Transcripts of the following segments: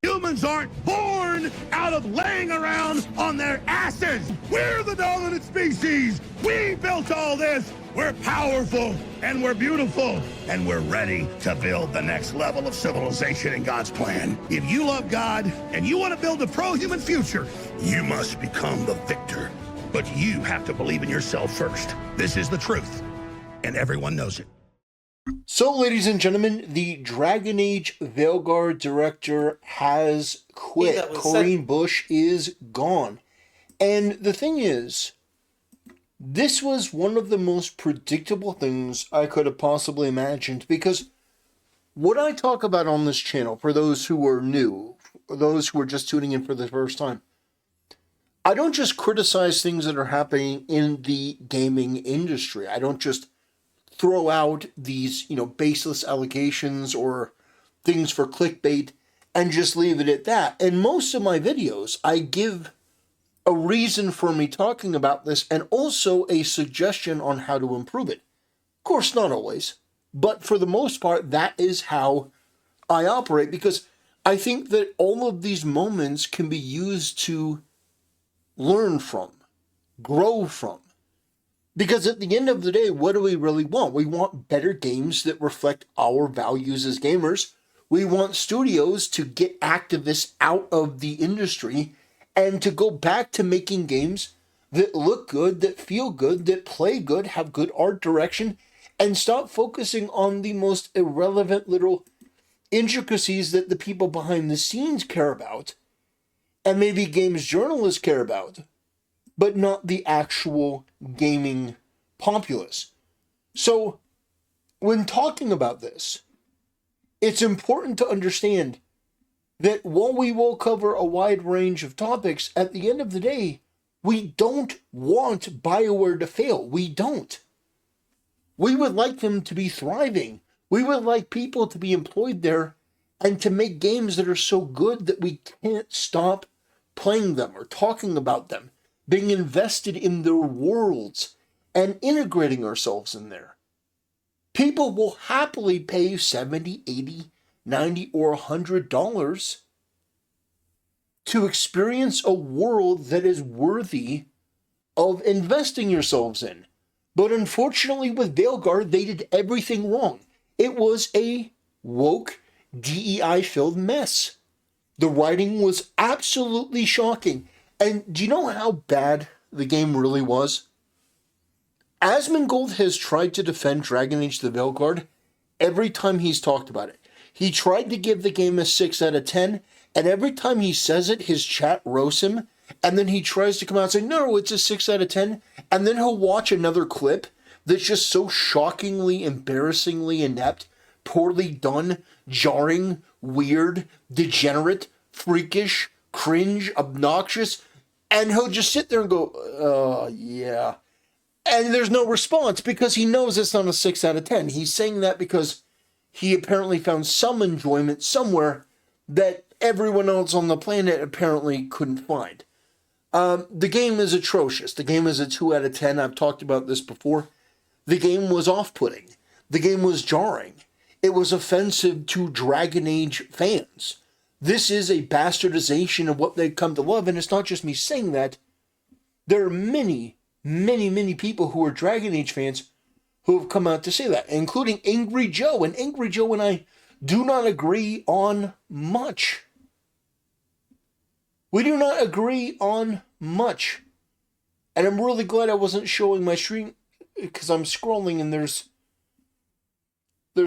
Humans aren't born out of laying around on their asses. We're the dominant species. We built all this. We're powerful and we're beautiful and we're ready to build the next level of civilization in God's plan. If you love God and you want to build a pro-human future, you must become the victor. But you have to believe in yourself first. This is the truth, and everyone knows it. So, ladies and gentlemen, the Dragon Age Veilguard director has quit. Corinne Bush is gone. And the thing is, this was one of the most predictable things I could have possibly imagined, because what I talk about on this channel, for those who are new, or those who are just tuning in for the first time, I don't just criticize things that are happening in the gaming industry. I don't just throw out these, baseless allegations or things for clickbait and just leave it at that. In most of my videos, I give a reason for me talking about this and also a suggestion on how to improve it. Of course, not always, but for the most part, that is how I operate, because I think that all of these moments can be used to learn from, grow from. Because at the end of the day, what do we really want? We want better games that reflect our values as gamers. We want studios to get activists out of the industry and to go back to making games that look good, that feel good, that play good, have good art direction, and stop focusing on the most irrelevant little intricacies that the people behind the scenes care about, and maybe games journalists care about, but not the actual gaming populace. So, when talking about this, it's important to understand that while we will cover a wide range of topics, at the end of the day, we don't want BioWare to fail. We don't. We would like them to be thriving. We would like people to be employed there and to make games that are so good that we can't stop playing them or talking about them, being invested in their worlds and integrating ourselves in there. People will happily pay $70, $80, $90, or $100 to experience a world that is worthy of investing yourselves in. But unfortunately with Veilguard, they did everything wrong. It was a woke, DEI-filled mess. The writing was absolutely shocking. And do you know how bad the game really was? Asmongold has tried to defend Dragon Age the Veilguard every time he's talked about it. He tried to give the game a 6 out of 10, and every time he says it, his chat roasts him, and then he tries to come out and say, no, it's a 6 out of 10, and then he'll watch another clip that's just so shockingly, embarrassingly inept, poorly done, jarring, weird, degenerate, freakish, cringe, obnoxious, and he'll just sit there and go, yeah. And there's no response because he knows it's not a 6 out of 10. He's saying that because he apparently found some enjoyment somewhere that everyone else on the planet apparently couldn't find. The game is atrocious. The game is a 2 out of 10. I've talked about this before. The game was off-putting. The game was jarring. It was offensive to Dragon Age fans. This is a bastardization of what they've come to love, and it's not just me saying that. There are many, many, many people who are Dragon Age fans who have come out to say that, including Angry Joe. And Angry Joe and I do not agree on much. We do not agree on much. And I'm really glad I wasn't showing my screen because I'm scrolling and there's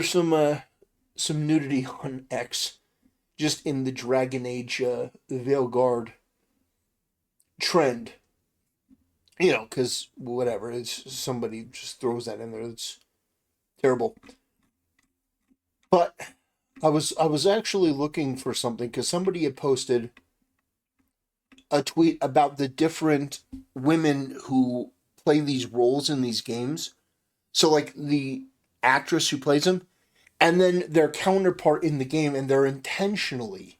some nudity on X. Just in the Dragon Age Veilguard trend. Because whatever, it's somebody just throws that in there. It's terrible. But I was actually looking for something because somebody had posted a tweet about the different women who play these roles in these games. So like the actress who plays them, and then their counterpart in the game, and they're intentionally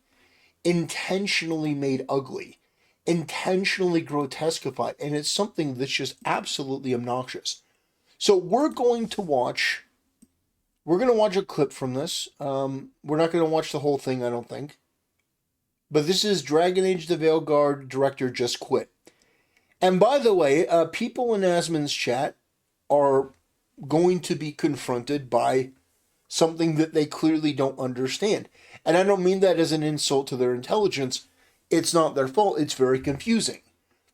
made ugly, intentionally grotesquified, and it's something that's just absolutely obnoxious. So we're going to watch a clip from this. We're not going to watch the whole thing, I don't think. But this is Dragon Age the Veilguard director just quit. And by the way, people in Asmon's chat are going to be confronted by something that they clearly don't understand. And I don't mean that as an insult to their intelligence. It's not their fault. It's very confusing.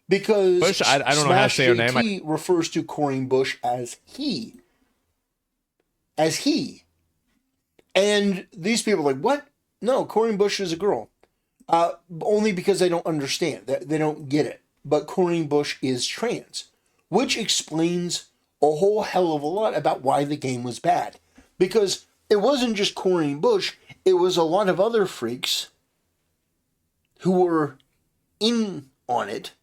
Because Bush, I don't know how to say her name. JT refers to Corinne Bush as he. As he. And these people are like, what? No, Corinne Bush is a girl. Only because they don't understand. They don't get it. But Corinne Bush is trans. Which explains a whole hell of a lot about why the game was bad. Because it wasn't just Corinne Bush. It was a lot of other freaks who were in on it.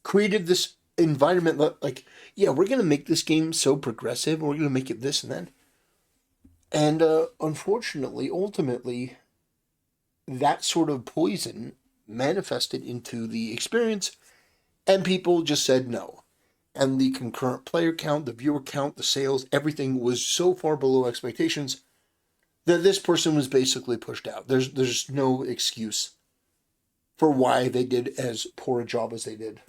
Created this environment that, like, yeah, we're going to make this game so progressive. We're going to make it this and that. And unfortunately, ultimately, that sort of poison manifested into the experience, and people just said no. And the concurrent player count, the viewer count, the sales, everything was so far below expectations that this person was basically pushed out. There's no excuse for why they did as poor a job as they did.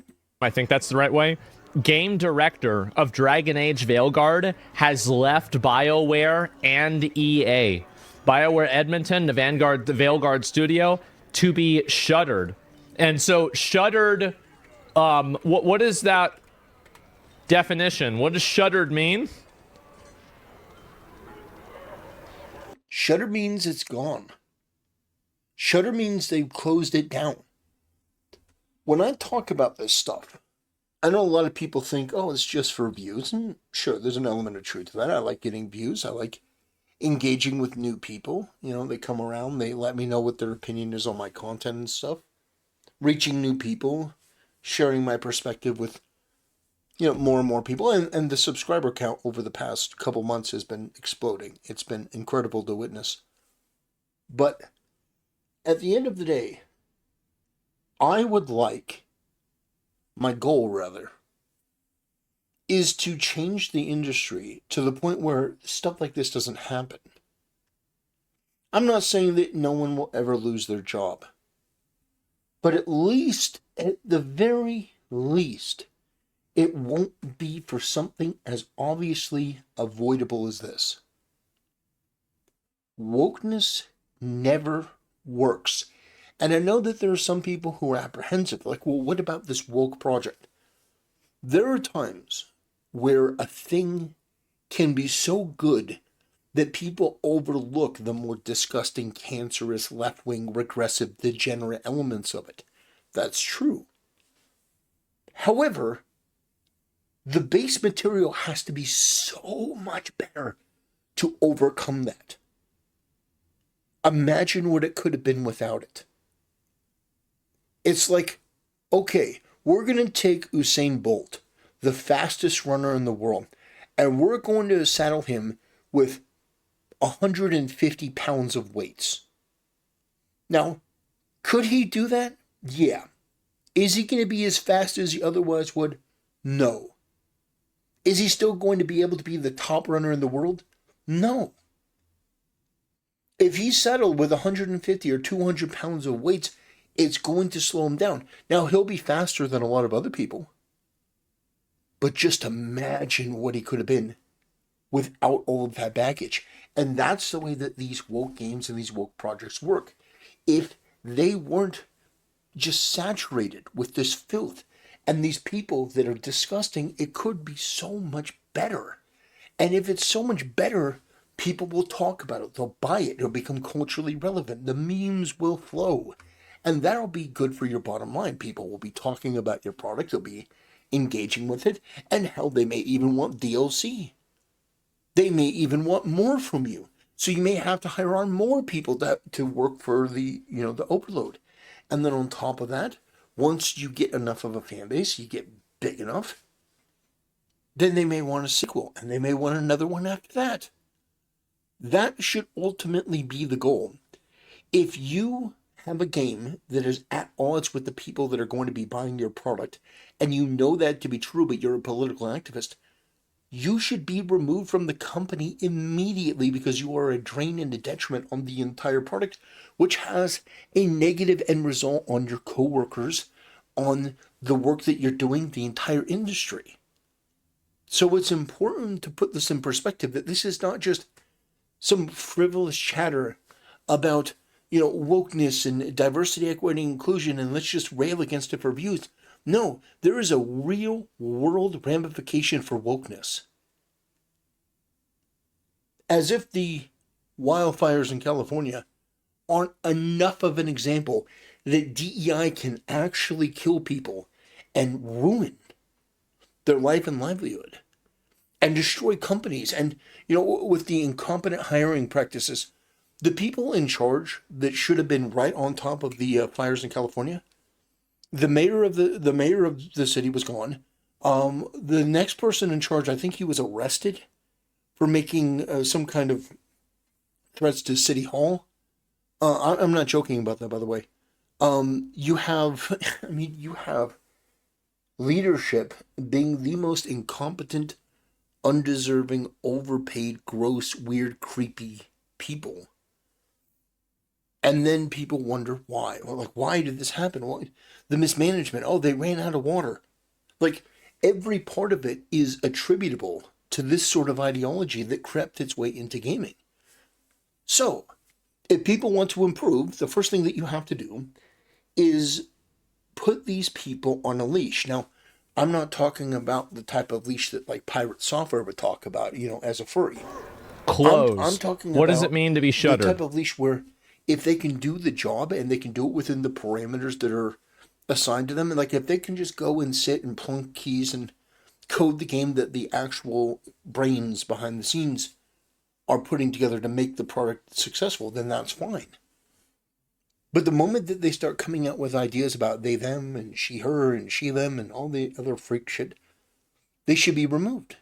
I think that's the right way. Game director of Dragon Age Veilguard has left BioWare and EA. BioWare Edmonton, the Veilguard studio, to be Shuttered. And so Shuttered, what is that definition? What does Shuttered mean? Shuttered means it's gone. Shuttered means they've closed it down. When I talk about this stuff, I know a lot of people think, oh, it's just for views. And sure, there's an element of truth to that. I like getting views. I like engaging with new people. You know, they come around, they let me know what their opinion is on my content and stuff. Reaching new people, sharing my perspective with, you know, more and more people. And the subscriber count over the past couple months has been exploding. It's been incredible to witness. But at the end of the day, I would like, my goal rather, is to change the industry to the point where stuff like this doesn't happen. I'm not saying that no one will ever lose their job. But at the very least, it won't be for something as obviously avoidable as this. Wokeness never works. And I know that there are some people who are apprehensive, like, well, what about this woke project? There are times where a thing can be so good that people overlook the more disgusting, cancerous, left-wing, regressive, degenerate elements of it. That's true. However, the base material has to be so much better to overcome that. Imagine what it could have been without it. It's like, okay, we're going to take Usain Bolt, the fastest runner in the world, and we're going to saddle him with 150 pounds of weights. Now, could he do that? Yeah. Is he going to be as fast as he otherwise would? No. Is he still going to be able to be the top runner in the world? No. If he's saddled with 150 or 200 pounds of weights, it's going to slow him down. Now, he'll be faster than a lot of other people. But just imagine what he could have been without all of that baggage. And that's the way that these woke games and these woke projects work. If they weren't just saturated with this filth and these people that are disgusting, it could be so much better. And if it's so much better, people will talk about it. They'll buy it. It'll become culturally relevant. The memes will flow. And that'll be good for your bottom line. People will be talking about your product. They'll be engaging with it. And hell, they may even want DLC. They may even want more from you. So you may have to hire on more people to work for the overload. And then on top of that, once you get enough of a fan base, you get big enough, then they may want a sequel. And they may want another one after that. That should ultimately be the goal. If you have a game that is at odds with the people that are going to be buying your product, and you know that to be true, but you're a political activist, you should be removed from the company immediately because you are a drain and a detriment on the entire product, which has a negative end result on your coworkers, on the work that you're doing, the entire industry. So it's important to put this in perspective, that this is not just some frivolous chatter about, wokeness and diversity, equity, and inclusion, and let's just rail against it for views. No, there is a real world ramification for wokeness. As if the wildfires in California aren't enough of an example that DEI can actually kill people and ruin their life and livelihood and destroy companies. And, with the incompetent hiring practices, the people in charge that should have been right on top of the fires in California, the mayor of the city was gone. The next person in charge, I think he was arrested for making some kind of threats to City Hall. I'm not joking about that, by the way. You have leadership being the most incompetent, undeserving, overpaid, gross, weird, creepy people. And then people wonder why. Well, why did this happen? Well, the mismanagement. Oh, they ran out of water. Every part of it is attributable to this sort of ideology that crept its way into gaming. So, if people want to improve, the first thing that you have to do is put these people on a leash. Now, I'm not talking about the type of leash that Pirate Software would talk about, as a furry. Closed. I'm talking what about does it mean to be shuttered? The type of leash where if they can do the job and they can do it within the parameters that are assigned to them, and if they can just go and sit and plunk keys and code the game that the actual brains behind the scenes are putting together to make the product successful, then that's fine. But the moment that they start coming out with ideas about they, them, and she, her, and she, them, and all the other freak shit, they should be removed.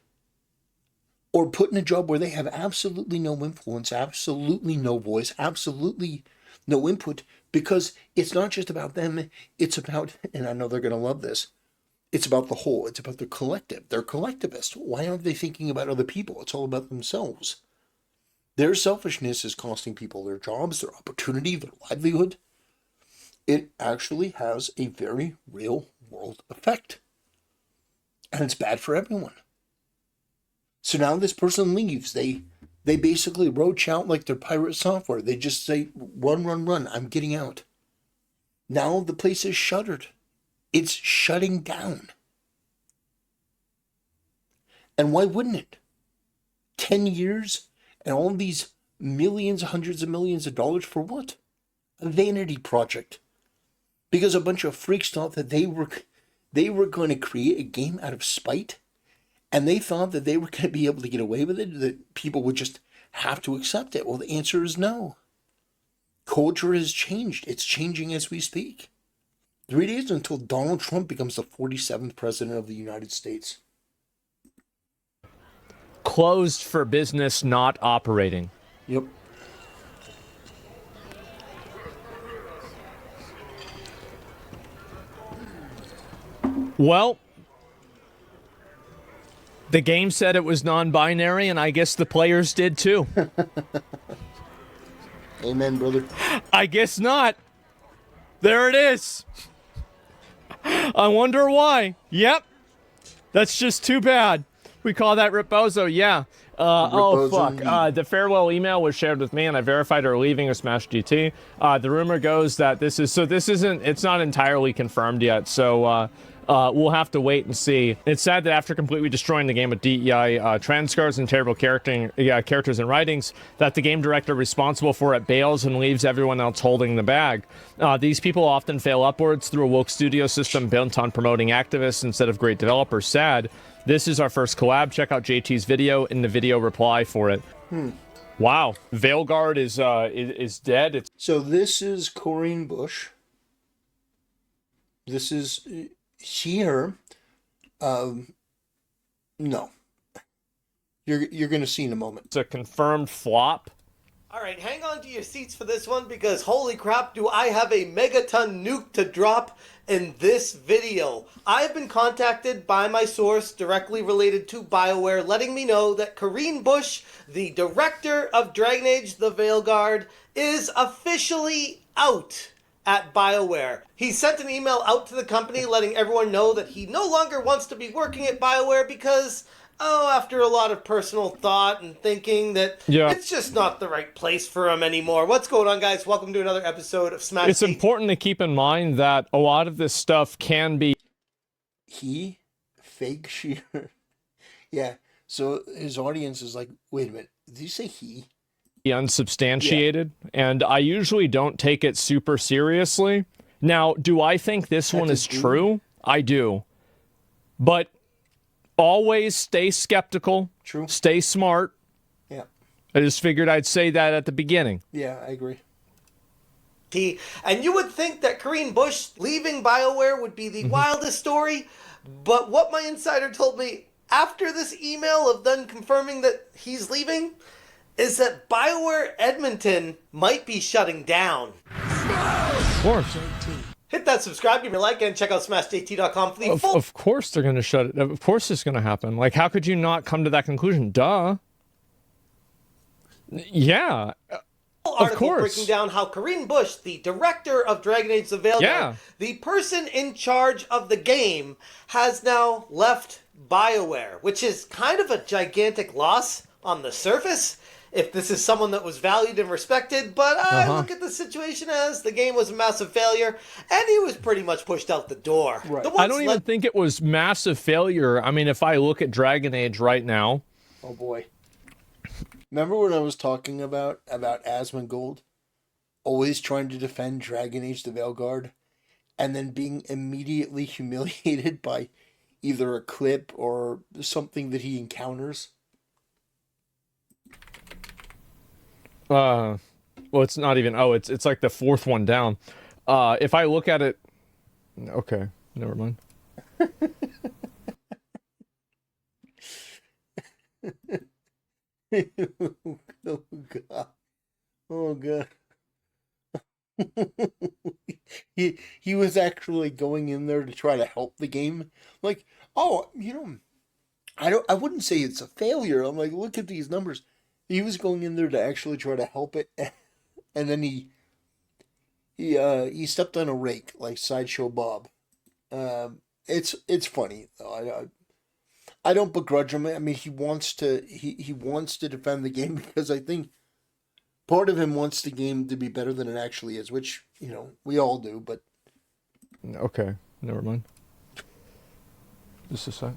Or put in a job where they have absolutely no influence, absolutely no voice, absolutely no input, because it's not just about them, it's about, and I know they're going to love this, it's about the whole, it's about the collective. They're collectivists. Why aren't they thinking about other people? It's all about themselves. Their selfishness is costing people their jobs, their opportunity, their livelihood. It actually has a very real world effect. And it's bad for everyone. So now this person leaves. They basically roach out like their Pirate Software. They just say, run, run, run, I'm getting out. Now the place is shuttered. It's shutting down. And why wouldn't it? 10 years and all these millions, hundreds of millions of dollars for what? A vanity project. Because a bunch of freaks thought that they were going to create a game out of spite. And they thought that they were going to be able to get away with it, that people would just have to accept it. Well, the answer is no. Culture has changed. It's changing as we speak. 3 days until Donald Trump becomes the 47th president of the United States. Closed for business, not operating. Yep. Well, the game said it was non-binary, and I guess the players did too. Amen, brother. I guess not. There it is. I wonder why. Yep. That's just too bad. We call that Ripozo, yeah. Oh, fuck. The farewell email was shared with me, and I verified her leaving a Smash GT. The rumor goes that it's not entirely confirmed yet, so we'll have to wait and see. It's sad that after completely destroying the game with DEI transcars and terrible characters and writings, that the game director responsible for it bails and leaves everyone else holding the bag. These people often fail upwards through a woke studio system built on promoting activists instead of great developers. Sad. This is our first collab. Check out JT's video in the video reply for it. Wow. Veilguard is dead. So this is Corinne Bush. This is she, her. No. You're going to see in a moment. It's a confirmed flop. All right, hang on to your seats for this one because holy crap, do I have a megaton nuke to drop in this video. I have been contacted by my source directly related to BioWare letting me know that Corinne Bush, the director of Dragon Age the Veilguard, is officially out at BioWare. He sent an email out to the company letting everyone know that he no longer wants to be working at BioWare because after a lot of personal thought and thinking that it's just not the right place for him anymore. What's going on, guys? Welcome to another episode of Smash. It's important to keep in mind that a lot of this stuff can be... Fake sheer. Yeah, so his audience is like, wait a minute, did you say he? Unsubstantiated, and I usually don't take it super seriously. Now, do I think this one is true? I do. But always stay skeptical. True. Stay smart. Yeah. I just figured I'd say that at the beginning. Yeah, I agree. And you would think that Corinne Bush leaving BioWare would be the wildest story, but what my insider told me after this email of them confirming that he's leaving is that BioWare Edmonton might be shutting down. Of course. Hit that subscribe, give me a like, and check out SmashJT.com for the full... Of course they're going to shut it. Of course it's going to happen. Like, how could you not come to that conclusion? Duh. Yeah. Of course. Breaking down how Corinne Bush, the director of Dragon Age the Veilguard, the person in charge of the game, has now left BioWare, which is kind of a gigantic loss on the surface, if this is someone that was valued and respected, but I look at the situation as the game was a massive failure, and he was pretty much pushed out the door. Right. I don't even think it was massive failure. I mean, if I look at Dragon Age right now... Oh, boy. Remember when I was talking about Asmongold always trying to defend Dragon Age the Veilguard and then being immediately humiliated by either a clip or something that he encounters? Well, it's not even... Oh, it's like the fourth one down. If I look at it... Okay, never mind. Oh, God. Oh, God. He was actually going in there to try to help the game. Like, I wouldn't say it's a failure. I'm like, look at these numbers. He was going in there to actually try to help it, and then he stepped on a rake like Sideshow Bob. It's funny though. I don't begrudge him. I mean, he wants to defend the game because I think part of him wants the game to be better than it actually is, which we all do. But okay, never mind. Just a sec.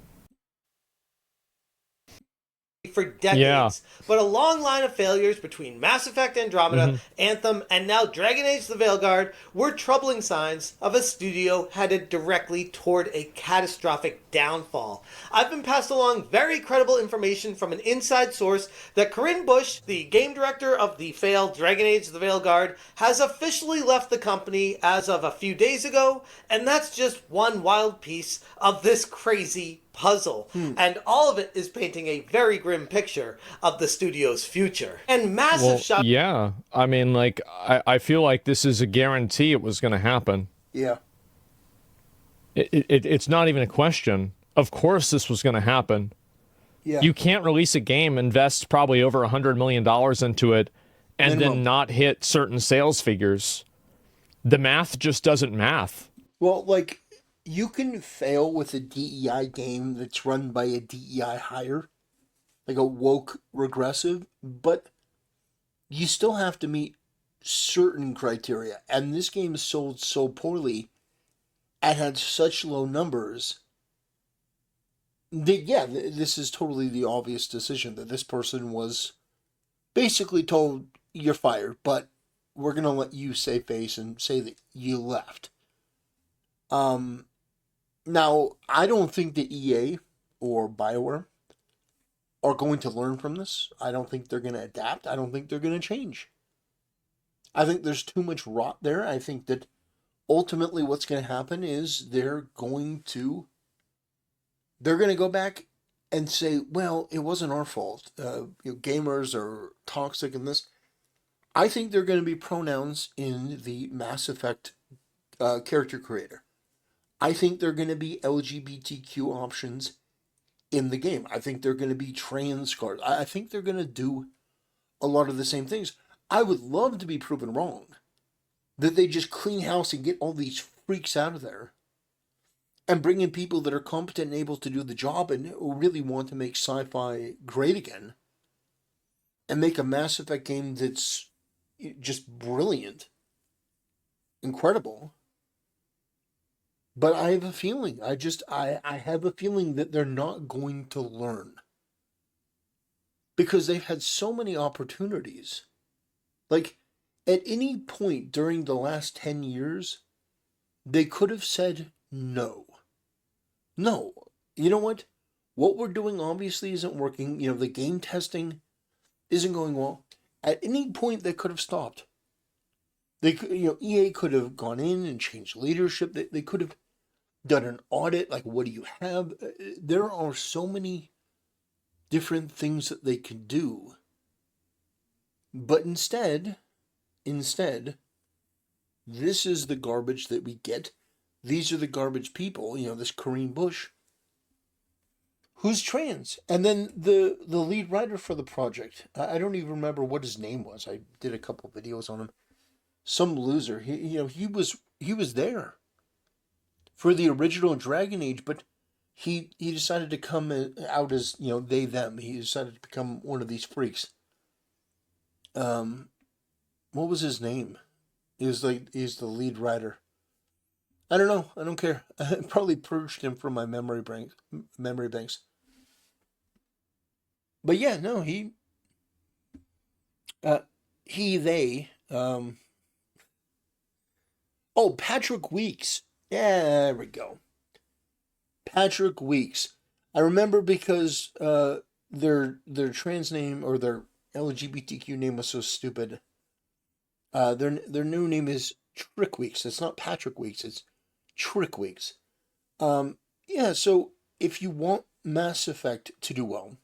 For decades, but a long line of failures between Mass Effect Andromeda, Anthem, and now Dragon Age the Veilguard were troubling signs of a studio headed directly toward a catastrophic downfall. I've been passed along very credible information from an inside source that Corinne Bush, the game director of the failed Dragon Age the Veilguard, has officially left the company as of a few days ago, and that's just one wild piece of this crazy puzzle, and all of it is painting a very grim picture of the studio's future. And massive yeah, I mean, like, I feel like this is a guarantee it was going to happen. Yeah. It's not even a question. Of course this was going to happen. Yeah. You can't release a game, invest probably over $100 million into it, and then not hit certain sales figures. The math just doesn't math. Well, like, you can fail with a DEI game that's run by a DEI hire, like a woke regressive, but you still have to meet certain criteria. And this game is sold so poorly and had such low numbers that, this is totally the obvious decision that this person was basically told, you're fired, but we're going to let you save face and say that you left. Now, I don't think that EA or BioWare are going to learn from this. I don't think they're going to adapt. I don't think they're going to change. I think there's too much rot there. I think that ultimately what's going to happen is they're going to go back and say, well, it wasn't our fault. Gamers are toxic in this. I think there are going to be pronouns in the Mass Effect character creator. I think there are going to be LGBTQ options in the game. I think they're going to be trans cards. I think they're going to do a lot of the same things. I would love to be proven wrong. That they just clean house and get all these freaks out of there. And bring in people that are competent and able to do the job and really want to make sci-fi great again. And make a Mass Effect game that's just brilliant. Incredible. But I have a feeling, I have a feeling that they're not going to learn. Because they've had so many opportunities. Like, at any point during the last 10 years, they could have said no. No. You know what? What we're doing obviously isn't working. You know, the game testing isn't going well. At any point, they could have stopped. They could, EA could have gone in and changed leadership. They could have done an audit. Like, what do you have? There are so many different things that they can do. But instead, this is the garbage that we get. These are the garbage people, this Corinne Bush, who's trans. And then the lead writer for the project, I don't even remember what his name was. I did a couple videos on him. Some loser. He was there for the original Dragon Age, but he decided to come out as, they, them. He decided to become one of these freaks. What was his name? He's the lead writer. I don't know. I don't care. I probably purged him from my memory banks. But yeah, no, they. Patrick Weeks. Yeah, there we go. Patrick Weeks. I remember because their trans name or their LGBTQ name was so stupid. Their new name is Trick Weeks. It's not Patrick Weeks. It's Trick Weeks. So if you want Mass Effect to do well,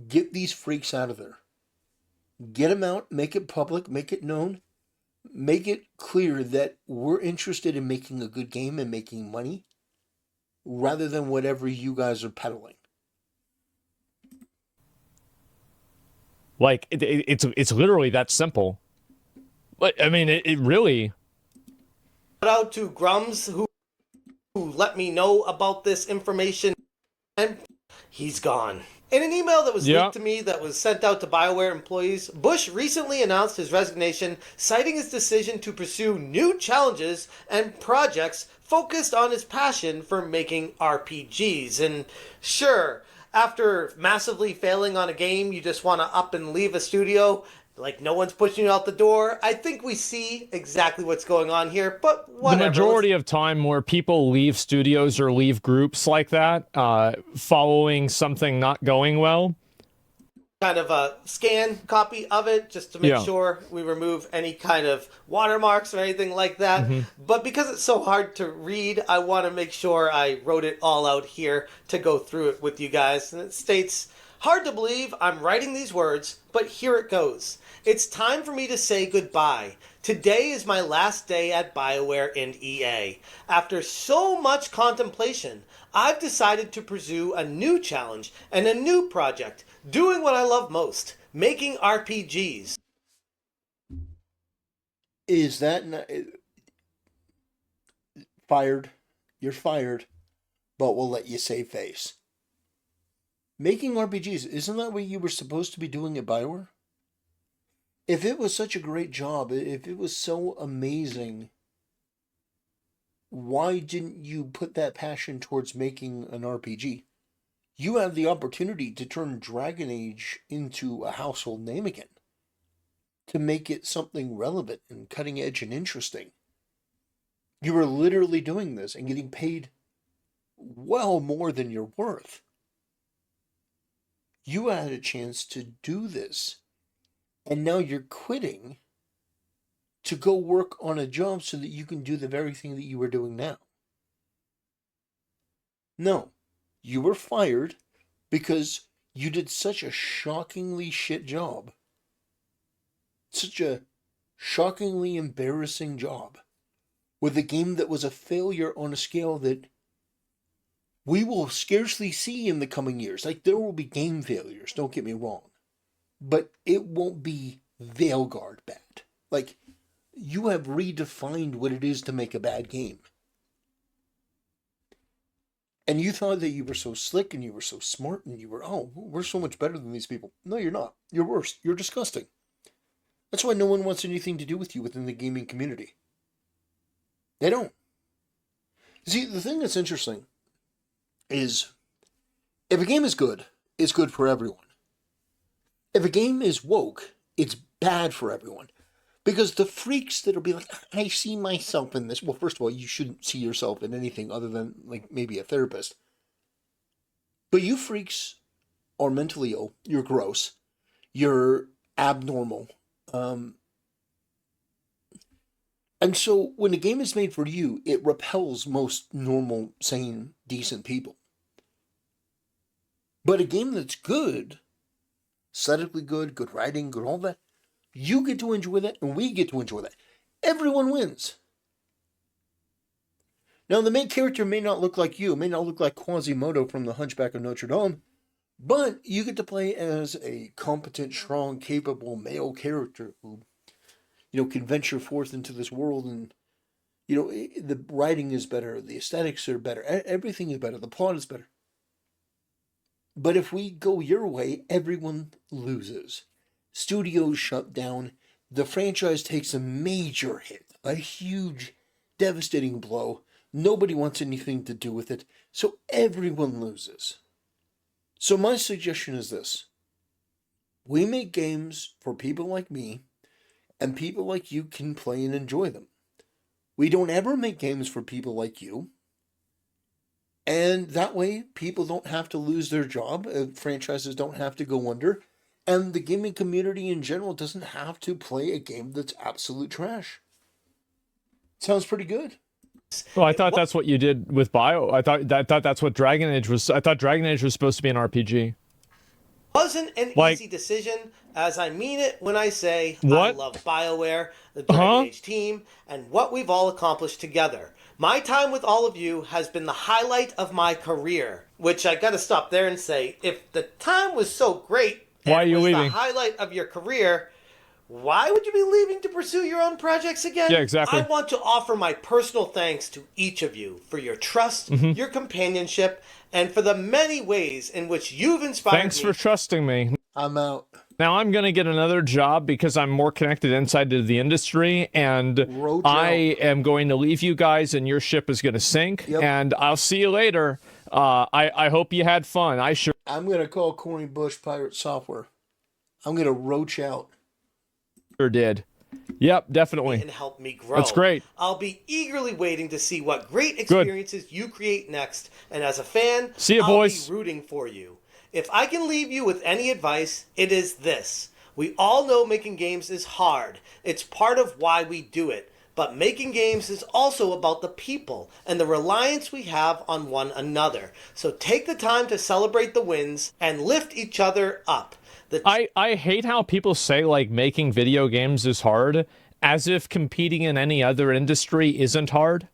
get these freaks out of there. Get them out. Make it public. Make it known. Make it clear that we're interested in making a good game and making money, rather than whatever you guys are peddling. Like, it's literally that simple. But, I mean, it really... Shout out to Grums, who let me know about this information, and he's gone. In an email that was leaked to me that was sent out to BioWare employees, Bush recently announced his resignation, citing his decision to pursue new challenges and projects focused on his passion for making RPGs. And sure, after massively failing on a game, you just want to up and leave a studio. Like, no one's pushing you out the door. I think we see exactly what's going on here, but whatever. The majority of time where people leave studios or leave groups like that, following something not going well. Kind of a scan copy of it, just to make sure we remove any kind of watermarks or anything like that. Mm-hmm. But because it's so hard to read, I want to make sure I wrote it all out here to go through it with you guys. And it states, "Hard to believe I'm writing these words, but here it goes. It's time for me to say goodbye. Today is my last day at BioWare and EA. After so much contemplation, I've decided to pursue a new challenge and a new project, doing what I love most, making RPGs." Is that fired? You're fired, but we'll let you save face. Making RPGs, isn't that what you were supposed to be doing at BioWare? If it was such a great job, if it was so amazing, why didn't you put that passion towards making an RPG? You have the opportunity to turn Dragon Age into a household name again. To make it something relevant and cutting edge and interesting. You were literally doing this and getting paid well more than you're worth. You had a chance to do this. And now you're quitting to go work on a job so that you can do the very thing that you were doing now. No, you were fired because you did such a shockingly shit job such a shockingly embarrassing job with a game that was a failure on a scale that we will scarcely see in the coming years. Like, there will be game failures, don't get me wrong. But it won't be Veilguard bad. Like, you have redefined what it is to make a bad game. And you thought that you were so slick and you were so smart and you were, oh, we're so much better than these people. No, you're not. You're worse. You're disgusting. That's why no one wants anything to do with you within the gaming community. They don't. See, the thing that's interesting is if a game is good, it's good for everyone. If a game is woke, it's bad for everyone. Because the freaks that'll be like, I see myself in this. Well, first of all, you shouldn't see yourself in anything other than, like, maybe a therapist. But you freaks are mentally ill. You're gross. You're abnormal. And so when a game is made for you, it repels most normal, sane, decent people. But a game that's good, aesthetically good, good writing, good all that, you get to enjoy that, and we get to enjoy that. Everyone wins. Now, the main character may not look like you, may not look like Quasimodo from The Hunchback of Notre Dame, but you get to play as a competent, strong, capable male character who, can venture forth into this world, and, the writing is better, the aesthetics are better, everything is better, the plot is better. But if we go your way, everyone loses. Studios shut down. The franchise takes a major hit, a huge, devastating blow. Nobody wants anything to do with it, so everyone loses. So my suggestion is this. We make games for people like me, and people like you can play and enjoy them. We don't ever make games for people like you, and that way people don't have to lose their job, franchises don't have to go under, and the gaming community in general doesn't have to play a game that's absolute trash. Sounds pretty good. Well, I thought that's what you did with Bio. I thought that's what Dragon Age was. I thought Dragon Age was supposed to be an RPG. Wasn't an easy decision, as I mean it when I say I love BioWare, the Dragon Age team, and what we've all accomplished together. My time with all of you has been the highlight of my career, which I gotta stop there and say, if the time was so great, why are you was leaving? The highlight of your career, why would you be leaving to pursue your own projects again? Yeah, exactly. I want to offer my personal thanks to each of you for your trust, your companionship, and for the many ways in which you've inspired me. Thanks for trusting me. I'm out. Now I'm going to get another job because I'm more connected inside to the industry, and I am going to leave you guys, and your ship is going to sink, and I'll see you later. I hope you had fun. I'm going to call Corey Bush Pirate Software. I'm going to roach out. Sure did. Yep, definitely. And help me grow. That's great. I'll be eagerly waiting to see what great experiences you create next, and as a fan, see you, boys. I'll be rooting for you. If I can leave you with any advice, it is this. We all know making games is hard. It's part of why we do it. But making games is also about the people and the reliance we have on one another. So take the time to celebrate the wins and lift each other up. I hate how people say, like, making video games is hard, as if competing in any other industry isn't hard.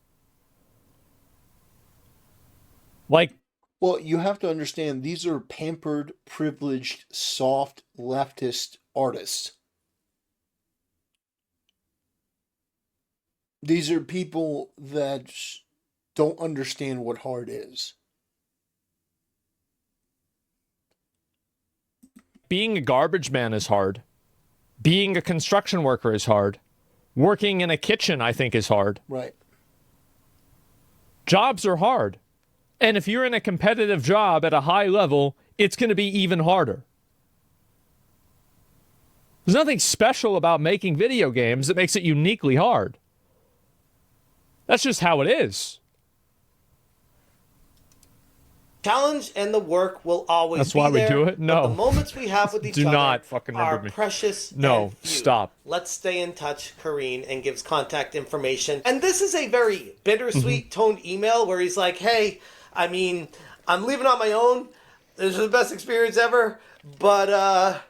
Like, well, you have to understand, these are pampered, privileged, soft, leftist artists. These are people that don't understand what hard is. Being a garbage man is hard. Being a construction worker is hard. Working in a kitchen, I think, is hard. Right. Jobs are hard. And if you're in a competitive job at a high level, it's going to be even harder. There's nothing special about making video games that makes it uniquely hard. That's just how it is. Challenge and the work will always That's be why there, we do it? No. But the moments we have with each Do other not fucking are me. precious. No, and few. stop. Let's stay in touch, Kareen, and gives contact information. And this is a very bittersweet toned email where he's like, hey, I mean, I'm leaving on my own. This is the best experience ever. But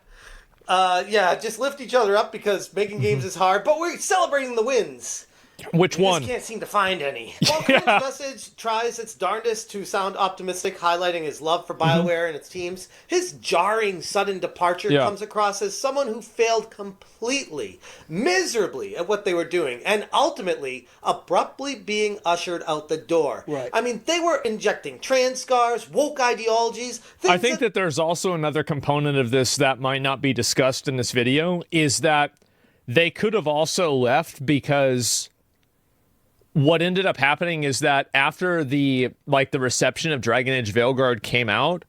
Yeah, just lift each other up because making games is hard, but we're celebrating the wins. Which We one? just can't seem to find any. While Corin's message tries its darndest to sound optimistic, highlighting his love for BioWare and its teams, his jarring sudden departure comes across as someone who failed completely, miserably at what they were doing, and ultimately abruptly being ushered out the door. Right. I mean, they were injecting trans scars, woke ideologies. I think that there's also another component of this that might not be discussed in this video, is that they could have also left because what ended up happening is that after the reception of Dragon Age Veilguard came out,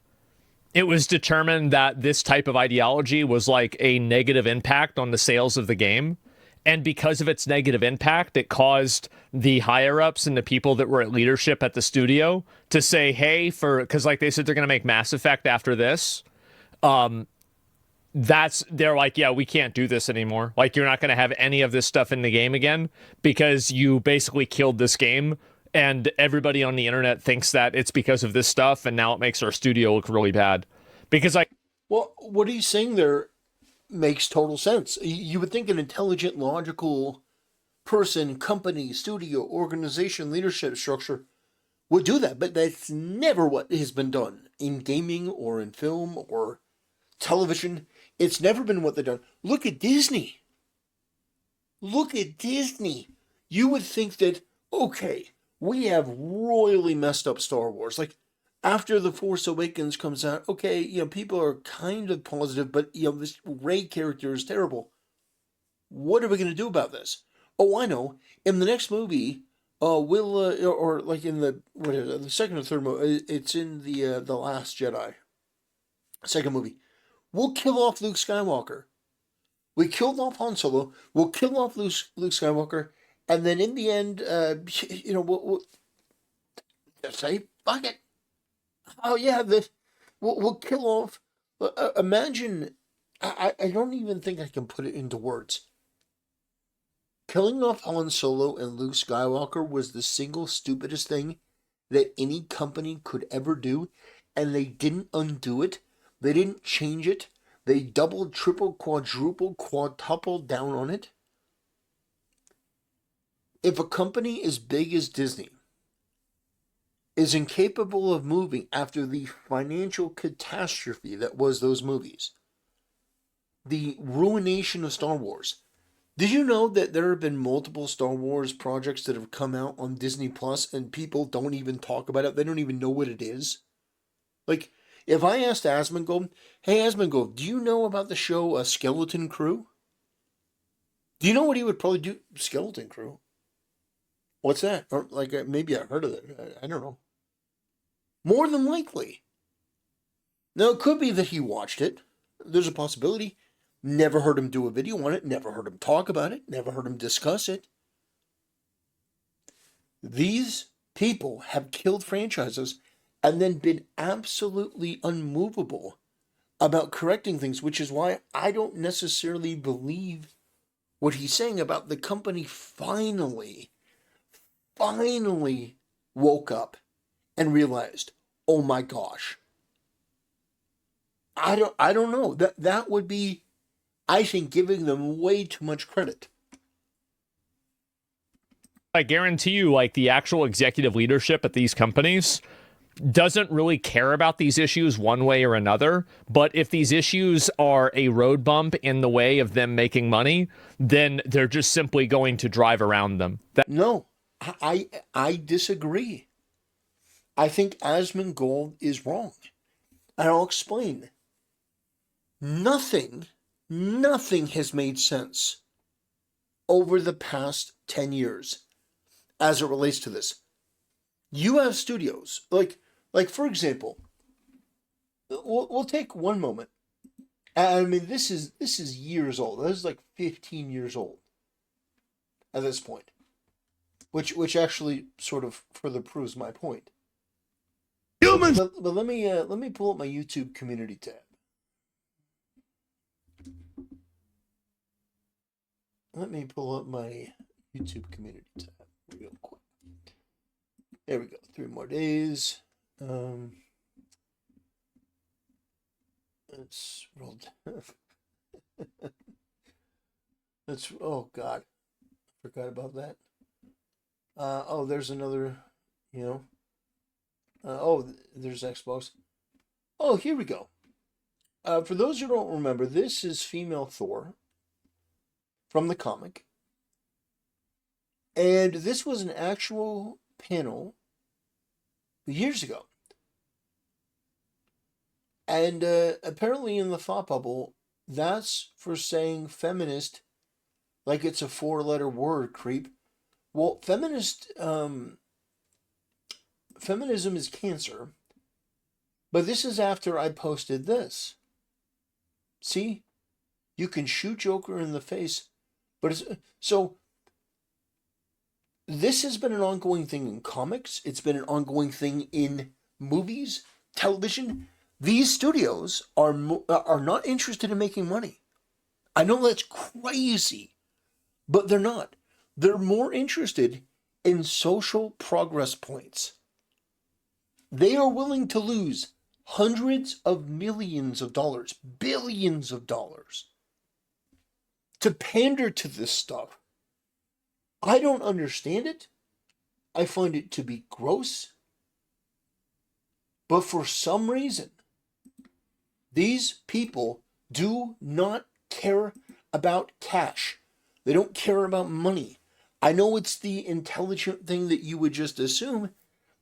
it was determined that this type of ideology was like a negative impact on the sales of the game. And because of its negative impact, it caused the higher-ups and the people that were at leadership at the studio to say, hey, because like they said they're going to make Mass Effect after this. They're like, yeah, we can't do this anymore. Like, you're not going to have any of this stuff in the game again because you basically killed this game, and everybody on the internet thinks that it's because of this stuff, and now it makes our studio look really bad. Because, like... Well, what he's saying there makes total sense. You would think an intelligent, logical person, company, studio, organization, leadership structure would do that, but that's never what has been done in gaming or in film or television. It's never been what they've done. Look at Disney. Look at Disney. You would think that, okay, we have royally messed up Star Wars. Like, after The Force Awakens comes out, okay, people are kind of positive, but, this Rey character is terrible. What are we going to do about this? Oh, I know. In the next movie, or like in the second or third movie, it's in the Last Jedi. Second movie. We'll kill off Luke Skywalker. We killed off Han Solo. We'll kill off Luke Skywalker. And then in the end, we'll just say, fuck it. Oh, yeah, we'll kill off. Imagine, I don't even think I can put it into words. Killing off Han Solo and Luke Skywalker was the single stupidest thing that any company could ever do, and they didn't undo it. They didn't change it. They doubled, tripled, quadrupled, quadrupled down on it. If a company as big as Disney is incapable of moving after the financial catastrophe that was those movies, the ruination of Star Wars, did you know that there have been multiple Star Wars projects that have come out on Disney Plus and people don't even talk about it? They don't even know what it is. Like, if I asked Asmongold, hey Asmongold, do you know about the show Skeleton Crew? Do you know what he would probably do? Skeleton Crew? What's that? Or like maybe I heard of it. I don't know. More than likely. Now it could be that he watched it. There's a possibility. Never heard him do a video on it. Never heard him talk about it. Never heard him discuss it. These people have killed franchises and then been absolutely unmovable about correcting things, which is why I don't necessarily believe what he's saying about the company finally woke up and realized, oh my gosh. I don't know. That would be, I think, giving them way too much credit. I guarantee you, like, the actual executive leadership at these companies doesn't really care about these issues one way or another, but if these issues are a road bump in the way of them making money, then they're just simply going to drive around them. No, I disagree. I think Asmongold is wrong. And I'll explain. Nothing has made sense over the past 10 years as it relates to this. You have studios, like for example, we'll take one moment. I mean, this is years old. This is like 15 years old at this point, which actually sort of further proves my point. Humans. But let me pull up my YouTube community tab. Let me pull up my YouTube community tab real quick. There we go. 3 more days. Let's roll down. That's, oh God, forgot about that. Oh, there's another, you know. There's Xbox. Oh, here we go. For those who don't remember, this is female Thor from the comic. And this was an actual panel years ago. And apparently in the thought bubble, that's for saying feminist like it's a four-letter word, creep. Well, feminism is cancer. But this is after I posted this. See? You can shoot Joker in the face. But it's... So, this has been an ongoing thing in comics. It's been an ongoing thing in movies, television. These studios are not interested in making money. I know that's crazy, but they're not. They're more interested in social progress points. They are willing to lose hundreds of millions of dollars, billions of dollars, to pander to this stuff. I don't understand it. I find it to be gross. But for some reason, these people do not care about cash. They don't care about money. I know it's the intelligent thing that you would just assume,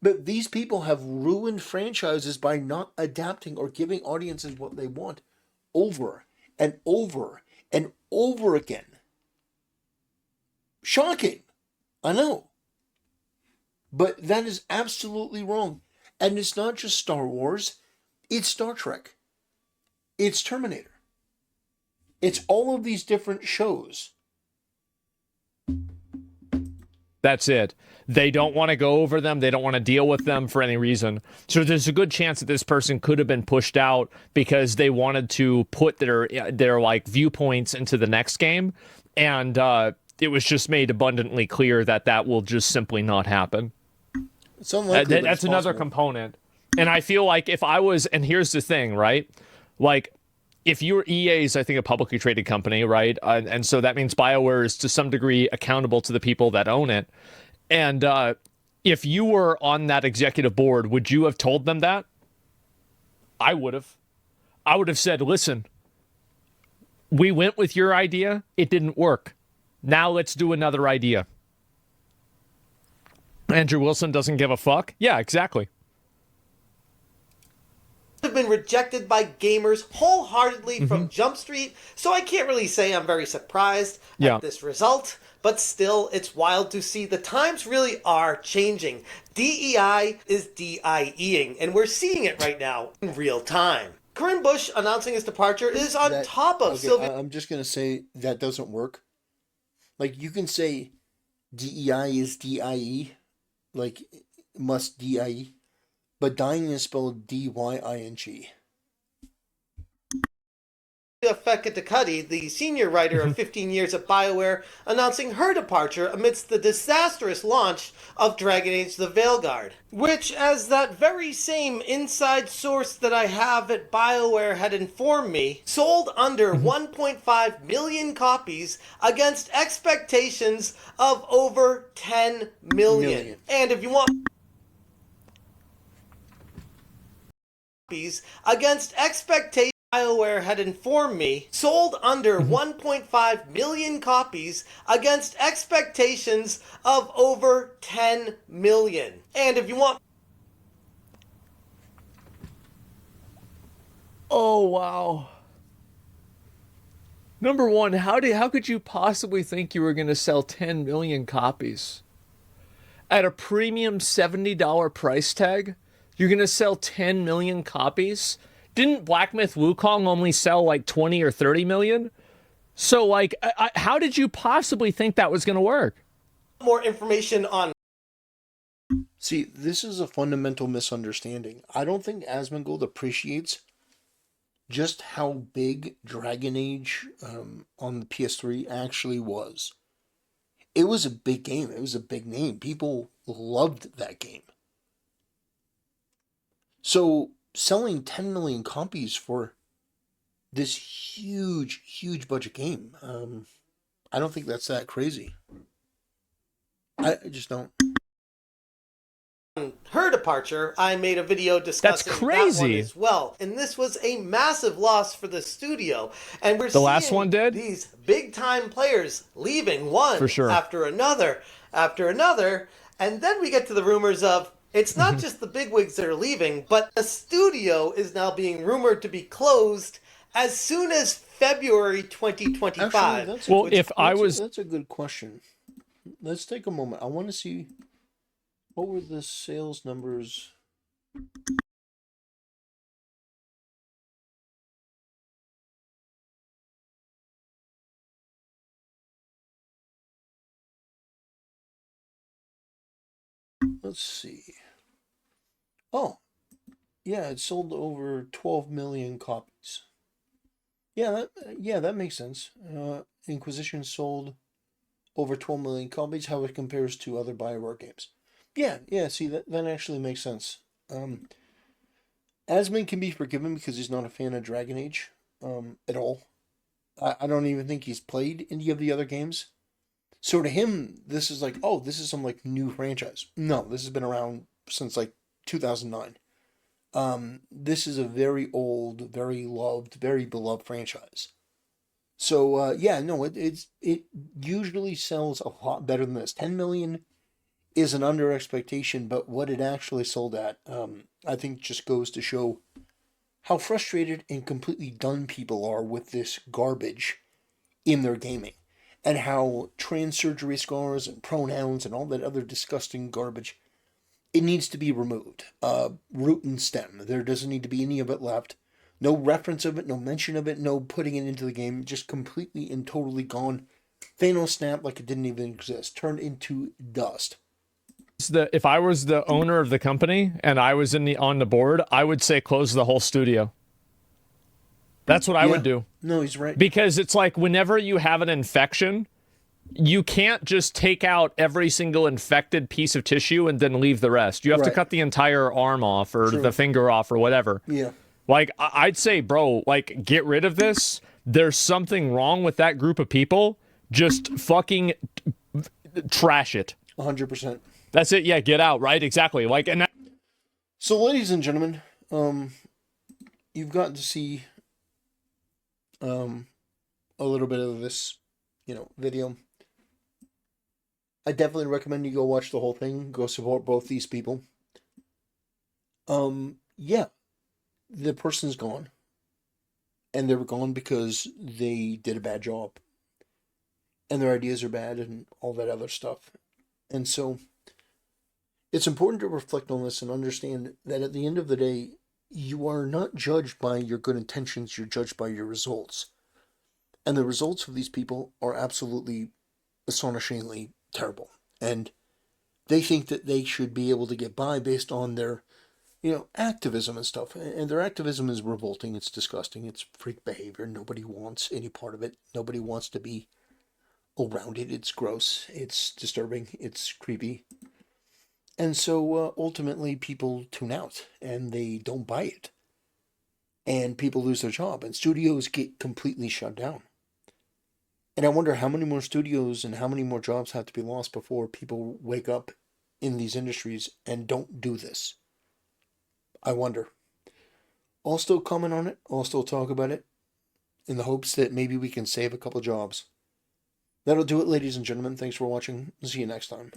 but these people have ruined franchises by not adapting or giving audiences what they want over and over and over again. Shocking. I know. But that is absolutely wrong. And it's not just Star Wars. It's Star Trek. It's Terminator. It's all of these different shows. That's it. They don't want to go over them. They don't want to deal with them for any reason. So there's a good chance that this person could have been pushed out because they wanted to put their like viewpoints into the next game, and it was just made abundantly clear that that will just simply not happen. It's unlikely, that's another component. And I feel like if I was, and here's the thing, right? Like, if you're EA's, I think, a publicly traded company, right? And so that means BioWare is to some degree accountable to the people that own it. And if you were on that executive board, would you have told them that? I would have. I would have said, listen, we went with your idea. It didn't work. Now let's do another idea. Andrew Wilson doesn't give a fuck? Yeah, exactly. Have been rejected by gamers wholeheartedly from Jump Street, so I can't really say I'm very surprised at this result, but still, it's wild to see the times really are changing. DEI is DIEing, and we're seeing it right now in real time. Corinne Bush announcing his departure is on top of Sylvia. I'm just going to say that doesn't work. Like, you can say DEI is DIE, like, must DIE. But dying is spelled D-Y-I-N-G. Fekete, the senior writer of 15 years at BioWare, announcing her departure amidst the disastrous launch of Dragon Age the Veilguard, which, as that very same inside source that I have at BioWare had informed me, sold under 1.5 million copies against expectations of over 10 million. And if you want... against expectations, BioWare had informed me, sold under 1.5 million copies against expectations of over 10 million. And if you want... Oh, wow. Number one, how could you possibly think you were going to sell 10 million copies? At a premium $70 price tag? You're going to sell 10 million copies? Didn't Black Myth Wukong only sell like 20 or 30 million? So, like, how did you possibly think that was going to work? More information on... See, this is a fundamental misunderstanding. I don't think Asmongold appreciates just how big Dragon Age on the PS3 actually was. It was a big game. It was a big name. People loved that game. So, selling 10 million copies for this huge budget game. I don't think that's that crazy. I just don't. Her departure, I made a video discussing That's crazy. that one as well. And this was a massive loss for the studio. And we're The last seeing one did? these big time players leaving one For sure. after another. And then we get to the rumors of it's not just the bigwigs that are leaving, but the studio is now being rumored to be closed as soon as February 2025. Actually, well, that's a good question. Let's take a moment. I want to see what were the sales numbers. Let's see. Oh, yeah, it sold over 12 million copies. Yeah, that makes sense. Inquisition sold over 12 million copies, how it compares to other BioWare games. Yeah, see, that actually makes sense. Asmund can be forgiven because he's not a fan of Dragon Age at all. I don't even think he's played any of the other games. So to him, this is like, oh, this is some like new franchise. No, this has been around since like 2009. This is a very old, very loved, very beloved franchise. So it usually sells a lot better than this. 10 million is an under expectation, but what it actually sold at, I think just goes to show how frustrated and completely done people are with this garbage in their gaming, and how trans surgery scars and pronouns and all that other disgusting garbage, it needs to be removed. Root and stem. There doesn't need to be any of it left. No reference of it, no mention of it, no putting it into the game. Just completely and totally gone. Thanos snapped like it didn't even exist. Turned into dust. If I was the owner of the company and I was on the board, I would say close the whole studio. That's what I would do. No, he's right. Because it's like whenever you have an infection, you can't just take out every single infected piece of tissue and then leave the rest. You have to cut the entire arm off or the finger off or whatever. Yeah. Like, I'd say, bro, like, get rid of this. There's something wrong with that group of people. Just fucking trash it. 100%. That's it. Yeah, get out. Right? Exactly. Like, and so, ladies and gentlemen, you've gotten to see a little bit of this, video. I definitely recommend you go watch the whole thing. Go support both these people. Yeah, the person's gone, and they were gone because they did a bad job, and their ideas are bad, and all that other stuff, and so. It's important to reflect on this and understand that at the end of the day, you are not judged by your good intentions, you're judged by your results. And the results of these people are absolutely astonishingly terrible. And they think that they should be able to get by based on their, activism and stuff. And their activism is revolting, it's disgusting, it's freak behavior. Nobody wants any part of it. Nobody wants to be around it. It's gross, it's disturbing, it's creepy. And so ultimately people tune out and they don't buy it. And people lose their job and studios get completely shut down. And I wonder how many more studios and how many more jobs have to be lost before people wake up in these industries and don't do this. I wonder. I'll still comment on it. I'll still talk about it in the hopes that maybe we can save a couple jobs. That'll do it, ladies and gentlemen. Thanks for watching. See you next time.